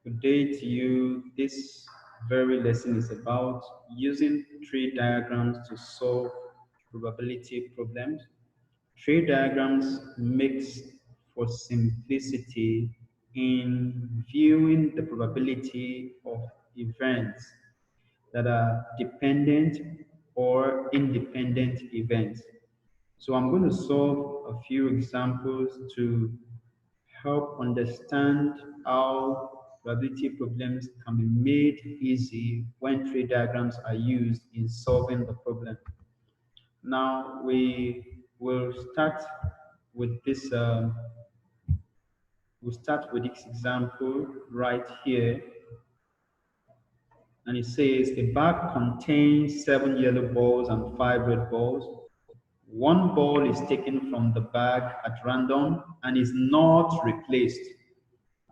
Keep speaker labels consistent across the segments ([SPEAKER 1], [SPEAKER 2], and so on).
[SPEAKER 1] Good day to you. This very lesson is about using tree diagrams to solve probability problems. Tree diagrams makes for simplicity in viewing the probability of events that are dependent or independent events. So I'm going to solve a few examples to help understand how probability problems can be made easy when tree diagrams are used in solving the problem. Now we will start with this. We'll start with this example right here, and it says a bag contains 7 yellow balls and 5 red balls. One ball is taken from the bag at random and is not replaced.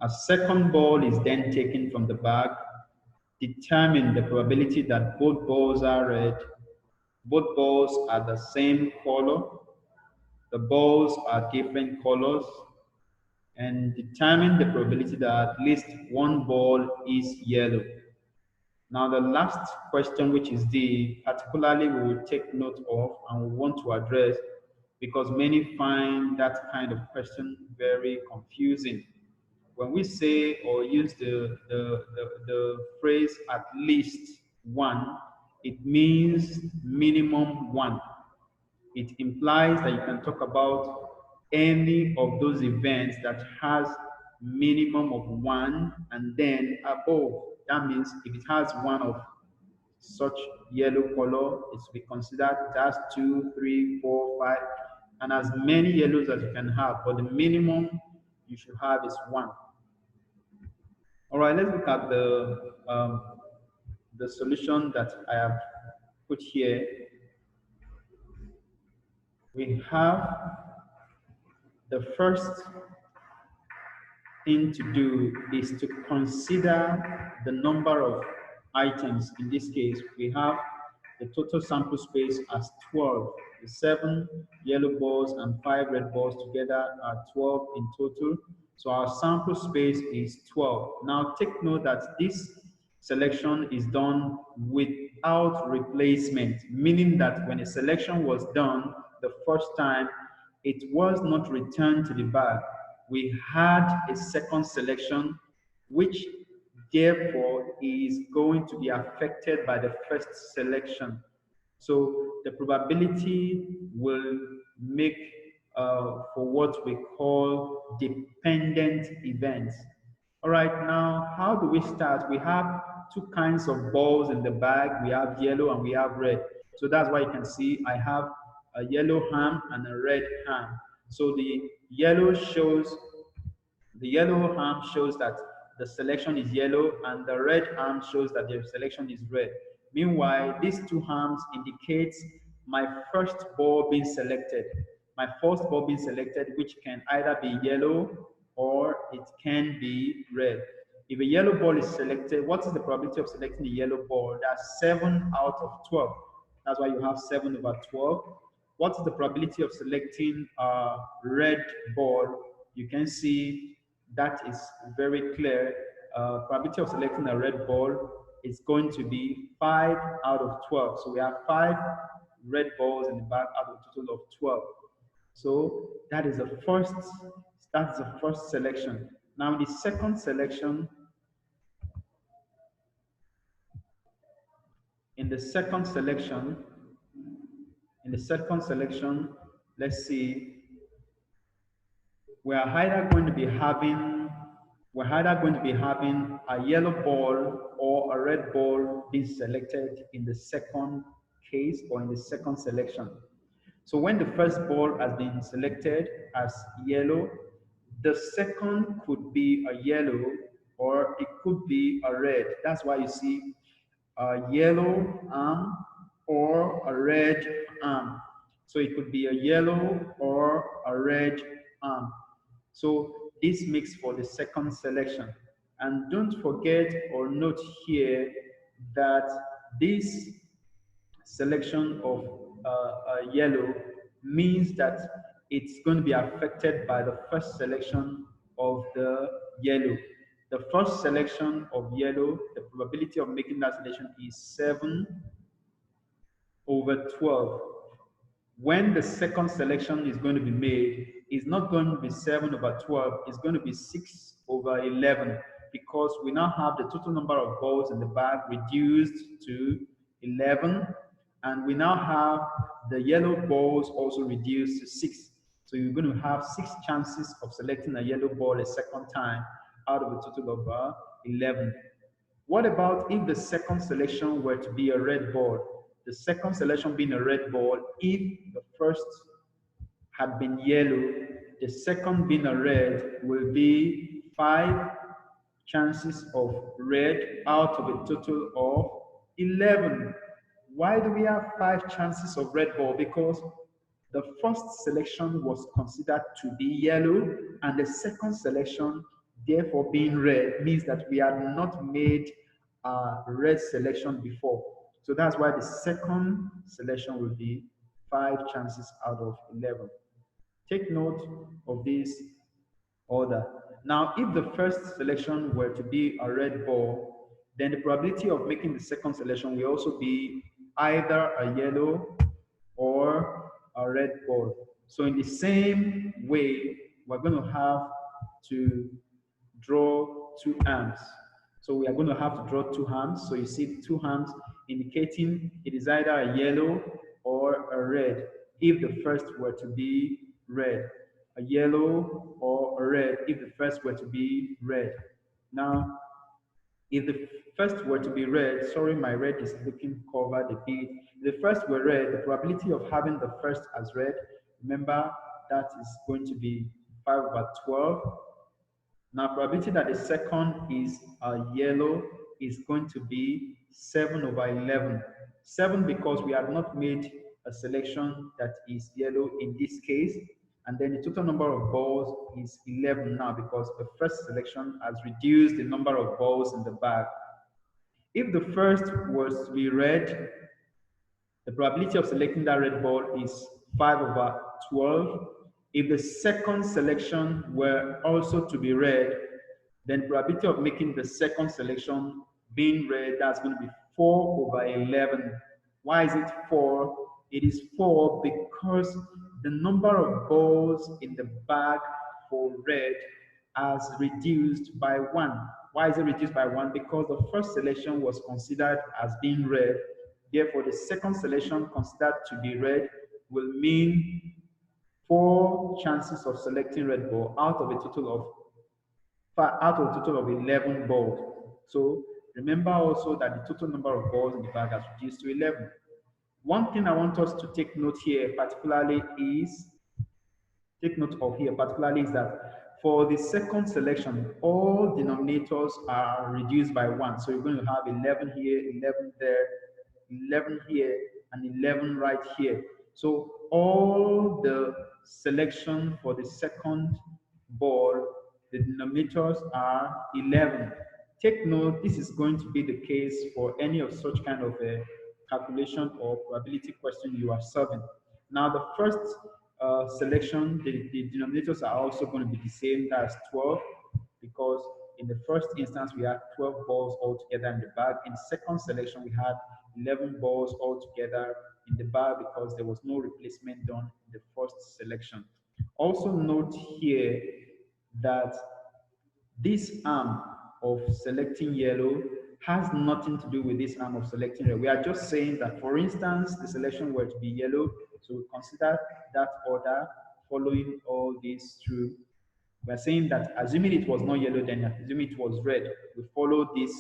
[SPEAKER 1] A second ball is then taken from the bag. Determine the probability that both balls are red. Both balls are the same color. The balls are different colors. And determine the probability that at least one ball is yellow. Now the last question, which is D, particularly we will take note of and we want to address because many find that kind of question very confusing. When we say or use the phrase at least one, it means minimum one. It implies that you can talk about any of those events that has minimum of one and then above. That means if it has one of such yellow color, it's to be considered it has 2, 3, 4, 5, and as many yellows as you can have, but the minimum you should have is one. All right, let's look at the solution that I have put here. We have the first thing to do is to consider the number of items. In this case, we have the total sample space as 12. The 7 yellow balls and 5 red balls together are 12 in total. So our sample space is 12. Now take note that this selection is done without replacement, meaning that when a selection was done the first time, it was not returned to the bag. We had a second selection, which therefore is going to be affected by the first selection. So the probability will make for what we call dependent events. All right, now how do we start? We have two kinds of balls in the bag. We have yellow and we have red. So that's why you can see I have a yellow ham and a red ham. So the yellow ham shows that the selection is yellow and the red ham shows that the selection is red. Meanwhile, these two hams indicates my first ball being selected. My first ball being selected, which can either be yellow or it can be red. If a yellow ball is selected, what is the probability of selecting a yellow ball? That's 7 out of 12. That's why you have 7 over 12. What is the probability of selecting a red ball? You can see that is very clear. Probability of selecting a red ball is going to be 5 out of 12. So we have 5 red balls in the bag out of a total of 12. So that is the first selection. Now the second selection, in the second selection, let's see, we're either going to be having a yellow ball or a red ball being selected in the second case or in the second selection. So when the first ball has been selected as yellow, the second could be a yellow or it could be a red. That's why you see a yellow arm or a red arm. So it could be a yellow or a red arm. So this makes for the second selection. And don't forget or note here that this selection of yellow means that it's going to be affected by the first selection of the yellow. The first selection of yellow, the probability of making that selection is 7/12. When the second selection is going to be made, it's not going to be 7/12, it's going to be 6/11 because we now have the total number of balls in the bag reduced to 11, and we now have the yellow balls also reduced to 6. So you're going to have 6 chances of selecting a yellow ball a second time out of a total of 11. What about if the second selection were to be a red ball? The second selection being a red ball, if the first had been yellow, the second being a red will be 5 chances of red out of a total of 11. Why do we have 5 chances of red ball? Because the first selection was considered to be yellow, and the second selection, therefore being red, means that we had not made a red selection before. So that's why the second selection will be 5 chances out of 11. Take note of this order. Now, if the first selection were to be a red ball, then the probability of making the second selection will also be either a yellow or a red ball. So in the same way, we're going to have to draw 2 arms. So we are going to have to draw 2 arms. So you see 2 arms indicating it is either a yellow or a red if the first were to be red. A yellow or a red if the first were to be red. Now, if the first were to be red, sorry, my red is looking covered a bit. If the first were red, the probability of having the first as red, remember that is going to be 5/12. Now, probability that the second is yellow is going to be 7/11. 7 because we have not made a selection that is yellow in this case. And then the total number of balls is 11 now because the first selection has reduced the number of balls in the bag. If the first was to be red, the probability of selecting that red ball is 5/12. If the second selection were also to be red, then probability of making the second selection being red, that's going to be 4/11. Why is it 4? It is 4 because the number of balls in the bag for red has reduced by 1. Why is it reduced by 1? Because the first selection was considered as being red. Therefore, the second selection considered to be red will mean 4 chances of selecting red ball out of a total of 11 balls. So remember also that the total number of balls in the bag has reduced to 11. One thing I want us to take note here particularly is that for the second selection, all denominators are reduced by 1. So you're going to have 11 here, 11 there, 11 here, and 11 right here. So all the selection for the second ball, the denominators are 11. Take note, this is going to be the case for any of such kind of a calculation or probability question you are solving. Now, the first selection, the denominators are also going to be the same, that's 12, because in the first instance, we had 12 balls altogether in the bag. In the second selection, we had 11 balls altogether in the bag because there was no replacement done in the first selection. Also note here that this arm of selecting yellow has nothing to do with this arm of selecting red. We are just saying that, for instance, the selection were to be yellow, so we consider that order following all this through. We are saying that assuming it was not yellow, then assuming it was red, we follow this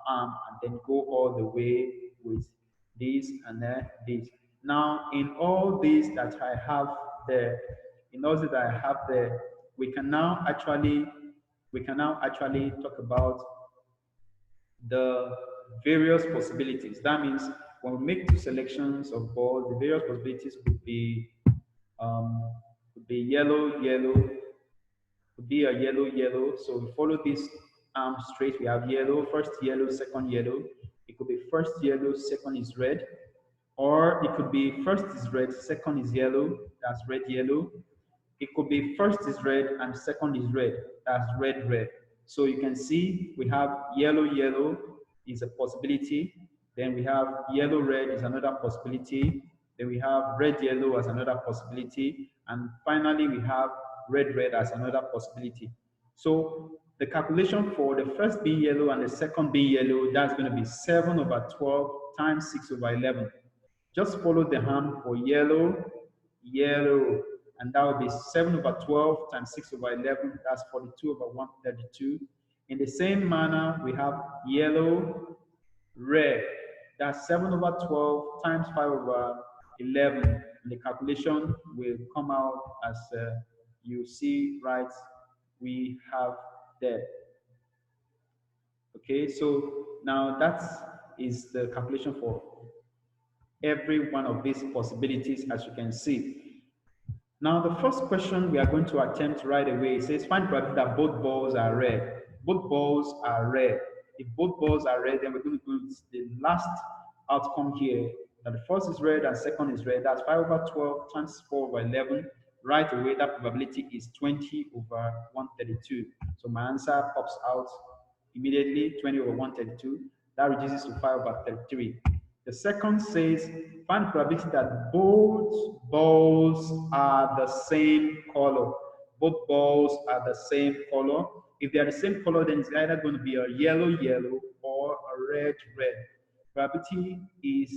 [SPEAKER 1] arm and then go all the way with this and then this. Now, in all this that I have there, we can now actually talk about the various possibilities. That means when we make 2 selections of balls, the various possibilities could be yellow, yellow, could be a yellow, yellow. So we follow this arm straight. We have yellow, first yellow, second yellow. It could be first yellow, second is red. Or it could be first is red, second is yellow, that's red, yellow. It could be first is red and second is red, that's red, red. So you can see we have yellow, yellow is a possibility. Then we have yellow, red is another possibility. Then we have red, yellow as another possibility. And finally, we have red, red as another possibility. So the calculation for the first being yellow and the second being yellow, that's going to be 7 over 12 times 6 over 11. Just follow the hand for yellow, yellow, and that will be 7 over 12 times 6 over 11, that's 42 over 132. In the same manner, we have yellow, red, that's 7 over 12 times 5 over 11. And the calculation will come out as you see right we have there. Okay, so now that is the calculation for every one of these possibilities, as you can see. Now, the first question we are going to attempt right away says find probability that both balls are red. Both balls are red. If both balls are red, then we're going to do the last outcome here. Now, the first is red and second is red. That's 5 over 12 times 4 over 11. Right away, that probability is 20 over 132. So my answer pops out immediately, 20 over 132. That reduces to 5 over 33. The second says, find probability that both balls are the same color. Both balls are the same color. If they are the same color, then it's either going to be a yellow, yellow, or a red, red. Probability is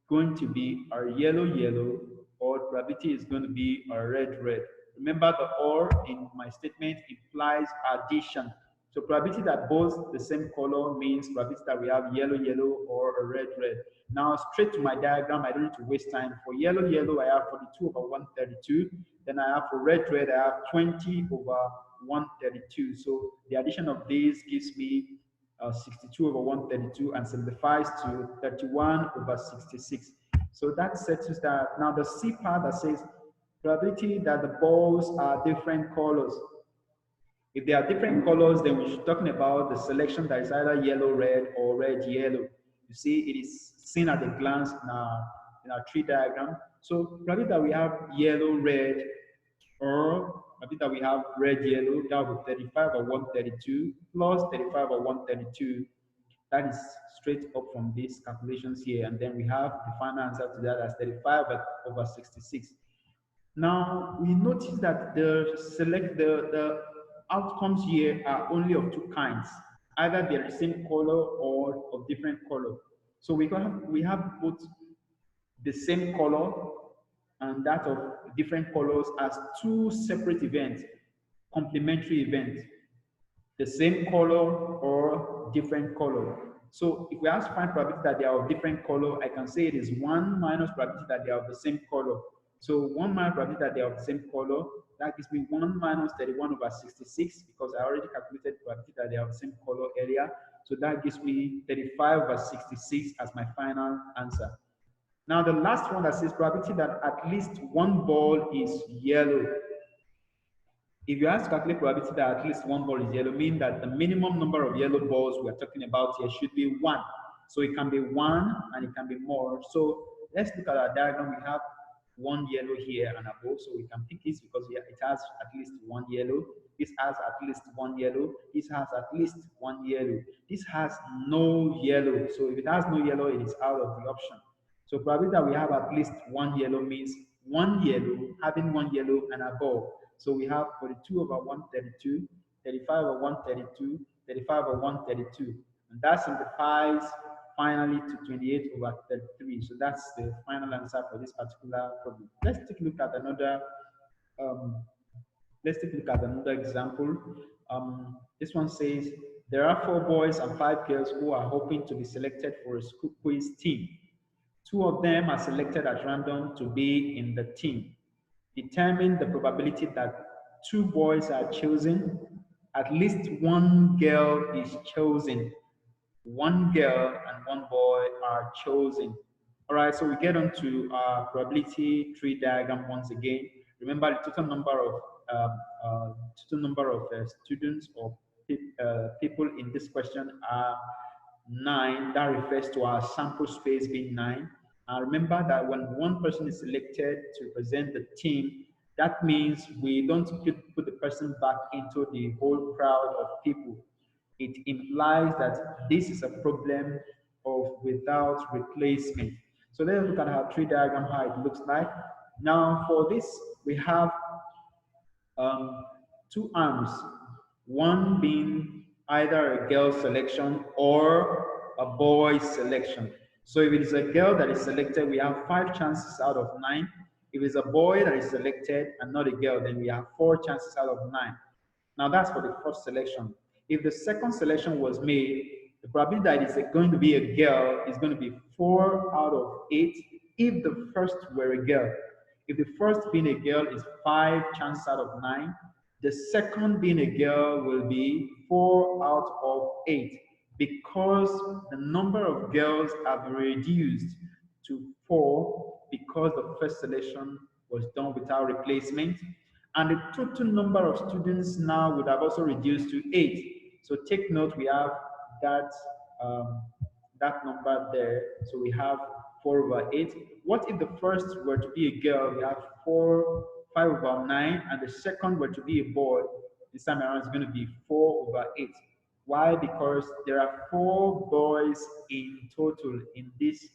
[SPEAKER 1] going to be a yellow, yellow, or probability is going to be a red, red. Remember, the or in my statement implies addition. So probability that both the same color means probability that we have yellow, yellow, or a red, red. Now, straight to my diagram, I don't need to waste time. For yellow, yellow, I have 42 over 132. Then I have for red, red, I have 20 over 132. So the addition of these gives me 62 over 132 and simplifies to 31 over 66. So that settles that. Now the C part that says probability that the balls are different colors. If they are different colors, then we're talking about the selection that is either yellow, red, or red, yellow. You see, it is seen at a glance in our tree diagram. So probably that we have yellow, red, or maybe that we have red, yellow, that would be 35 or 132 plus 35 or 132. That is straight up from these calculations here. And then we have the final answer to that as 35 over 66. Now we notice that the outcomes here are only of two kinds. Either they're the same color or of different color. So we have both the same color and that of different colors as two separate events, complementary events, the same color or different color. So if we ask find probability that they are of different color, I can say it is 1 minus probability that they are of the same color. So 1 minus probability that they are of the same color, that gives me 1 minus 31 over 66 because I already calculated probability that they are of the same color earlier. So that gives me 35 over 66 as my final answer. Now the last one that says probability that at least one ball is yellow. If you ask to calculate probability that at least one ball is yellow, mean that the minimum number of yellow balls we're talking about here should be 1. So it can be 1 and it can be more. So let's look at our diagram. We have one yellow here and above. So we can pick this because it has at least one yellow. This has at least one yellow. This has at least one yellow. This has no yellow. So if it has no yellow, it is out of the option. So probability that we have at least one yellow means one yellow, having one yellow and above. So we have 42 over 132, 35 over 132, 35 over 132. And that simplifies finally to 28 over 33. So that's the final answer for this particular problem. Let's take a look at another example. This one says, there are 4 boys and 5 girls who are hoping to be selected for a school quiz team. 2 of them are selected at random to be in the team. Determine the probability that 2 boys are chosen, at least 1 girl is chosen. 1 girl and 1 boy are chosen. All right, so we get on to our probability tree diagram once again. Remember, the total number of students or people in this question are 9. That refers to our sample space being 9. Remember that when one person is selected to represent the team, that means we don't put the person back into the whole crowd of people. it implies that this is a problem of without replacement. So let's look at our tree diagram, how it looks like. Now for this, we have um, two arms, one being either a girl selection or a boy selection. So if it is a girl that is selected, we have 5 chances out of 9. If it's a boy that is selected and not a girl, then we have 4 chances out of 9. Now that's for the first selection. If the second selection was made, the probability that it's going to be a girl is going to be 4 out of 8 if the first were a girl. If the first being a girl is 5 chances out of 9, the second being a girl will be 4 out of 8 because the number of girls have reduced to 4 because the first selection was done without replacement, and the total number of students now would have also reduced to 8. So take note, we have that um, that number there. So we have 4 over 8. What if the first were to be a girl? We have 5 over 9, and the second were to be a boy. This time around is going to be 4 over 8. Why? Because there are 4 boys in total in this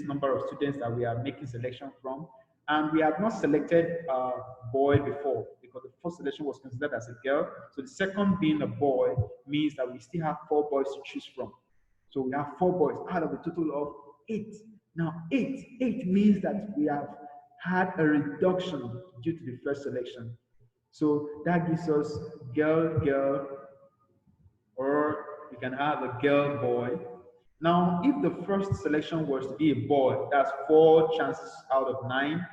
[SPEAKER 1] number of students that we are making selection from, and we have not selected a boy before because the first selection was considered as a girl. So the second being a boy means that we still have 4 boys to choose from. So we have 4 boys out of a total of 8. Now 8 means that we have had a reduction due to the first selection. So that gives us girl, girl, or you can have a girl, boy. Now, if the first selection was to be a boy, that's 4 chances out of 9.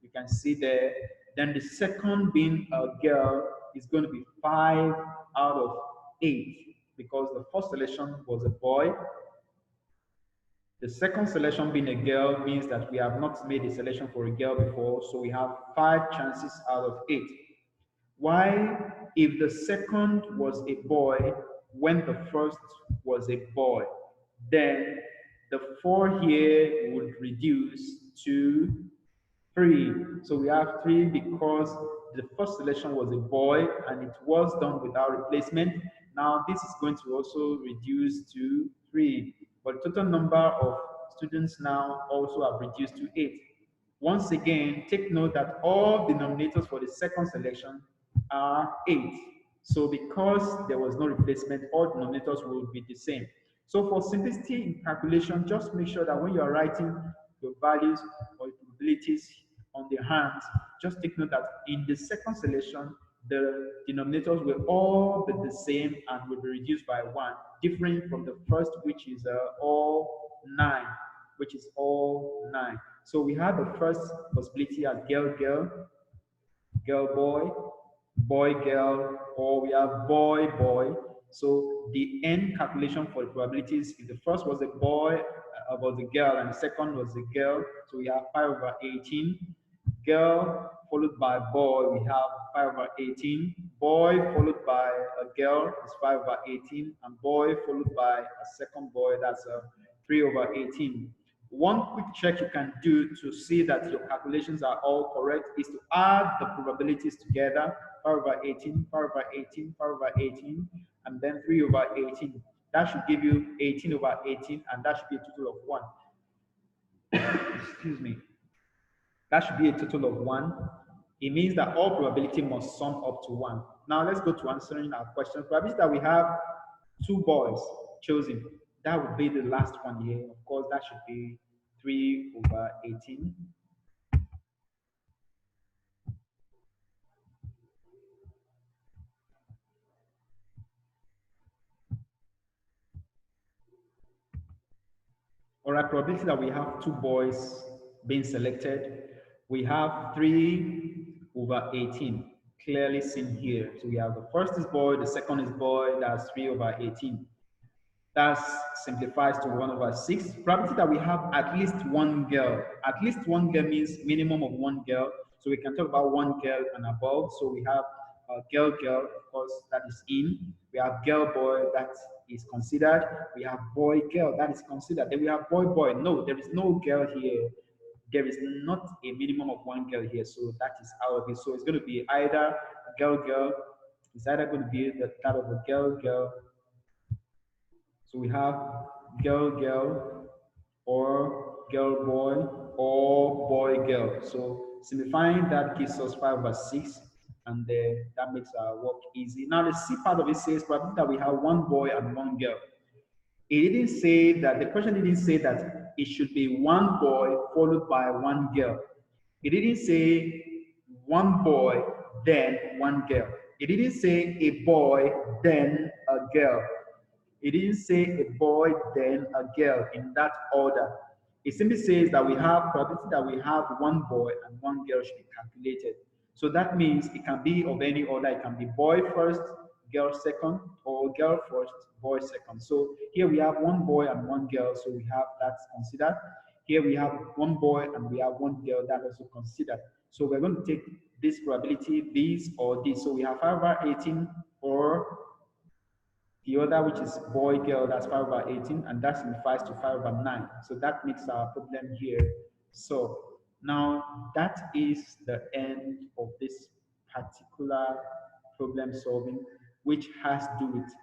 [SPEAKER 1] You can see there. Then the second being a girl is going to be 5 out of 8 because the first selection was a boy. The second selection being a girl means that we have not made a selection for a girl before, so we have 5 chances out of 8. Why, if the second was a boy when the first was a boy, then the 4 here would reduce to 3. So we have 3 because the first selection was a boy and it was done without replacement. Now this is going to also reduce to 3. But the total number of students now also have reduced to 8. Once again, take note that all denominators for the second selection are 8. So because there was no replacement, all denominators will be the same. So for simplicity in calculation, just make sure that when you are writing your values or probabilities on the hands, just take note that in the second selection, the denominators will all be the same and will be reduced by 1, different from the first, which is all 9, which is all 9. So we have the first possibility as girl, girl, girl, boy, boy, girl, or we have boy, boy. So the end calculation for the probabilities, if the first was a boy, about the girl, and the second was a girl, so we have 5 over 18. Girl followed by boy, we have 5 over 18. Boy followed by a girl is 5 over 18, and boy followed by a second boy, that's 3 over 18. One quick check you can do to see that your calculations are all correct is to add the probabilities together, 5 over 18, 5 over 18, 5 over 18, and then 3 over 18. That should give you 18 over 18, and that should be a total of 1. Excuse me. That should be a total of 1. It means that all probability must sum up to 1. Now let's go to answering our question. Probability that we have 2 boys chosen. That would be the last one here. Of course, that should be 3 over 18. Or a probability that we have 2 boys being selected. We have 3 over 18, clearly seen here. So we have the first is boy, the second is boy, that's 3 over 18. That simplifies to 1 over 6. Probability that we have at least 1 girl. At least 1 girl means minimum of 1 girl. So we can talk about 1 girl and above. So we have girl, girl, of course, that is in. We have girl, boy, that is considered. We have boy, girl, that is considered. Then we have boy, boy. No, there is no girl here. There is not a minimum of 1 girl here. So that is out of it. So it's going to be either girl, girl, It's either going to be the type of a girl, girl. So we have girl, girl, or girl, boy, or boy, girl. So simplifying that gives us 5/6, and that makes our work easy. Now the C part of it says probably that we have one boy and one girl. It didn't say that, the question didn't say that it should be one boy followed by one girl. It didn't say one boy, then one girl. It didn't say a boy, then a girl. It didn't say a boy, then a girl in that order. It simply says that we have probability that we have one boy and one girl should be calculated. So that means it can be of any order. It can be boy first, girl second, or girl first, boy second. So here we have one boy and one girl, so we have that considered. Here we have one boy and we have one girl, that also considered. So we're going to take this probability, this or this. So we have 5/18 or the other, which is boy, girl, that's 5/18, and that simplifies to 5/9. So that makes our problem here. So now that is the end of this particular problem solving, which has to do with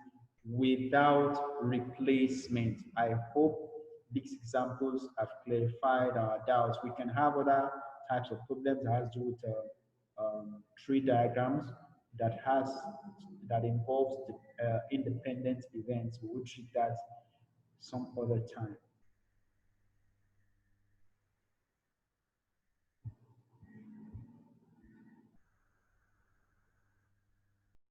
[SPEAKER 1] without replacement. I hope these examples have clarified our doubts. We can have other types of problems that has to do with tree diagrams that has that involves the, independent events. We will treat that some other time.